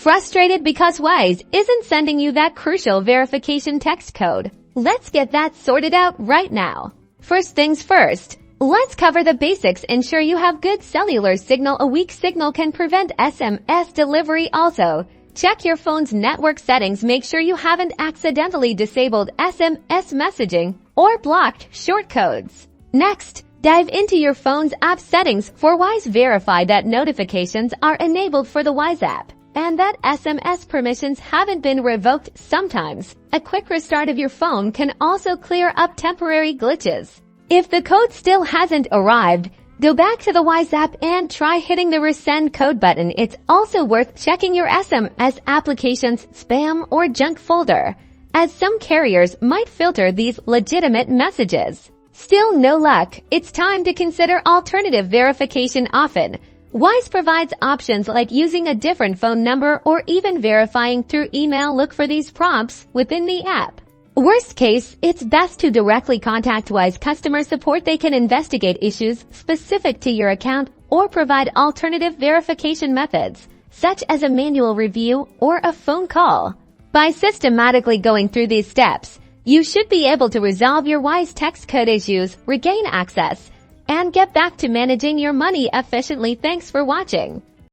Frustrated because Wise isn't sending you that crucial verification text code? Let's get that sorted out right now. First things first, let's cover the basics. Ensure you have good cellular signal. A weak signal can prevent SMS delivery. Also, check your phone's network settings. Make sure you haven't accidentally disabled SMS messaging or blocked shortcodes. Next, dive into your phone's app settings for Wise. Verify that notifications are enabled for the Wise app and that SMS permissions haven't been revoked. Sometimes, a quick restart of your phone can also clear up temporary glitches. If the code still hasn't arrived, go back to the Wise app and try hitting the Resend code button. It's also worth checking your SMS application's spam or junk folder, as some carriers might filter these legitimate messages. Still no luck? It's time to consider alternative verification. Often, Wise provides options like using a different phone number or even verifying through email. Look for these prompts within the app. Worst case, it's best to directly contact Wise customer support. They can investigate issues specific to your account or provide alternative verification methods, such as a manual review or a phone call. By systematically going through these steps, you should be able to resolve your Wise text code issues, regain access, and get back to managing your money efficiently. Thanks for watching.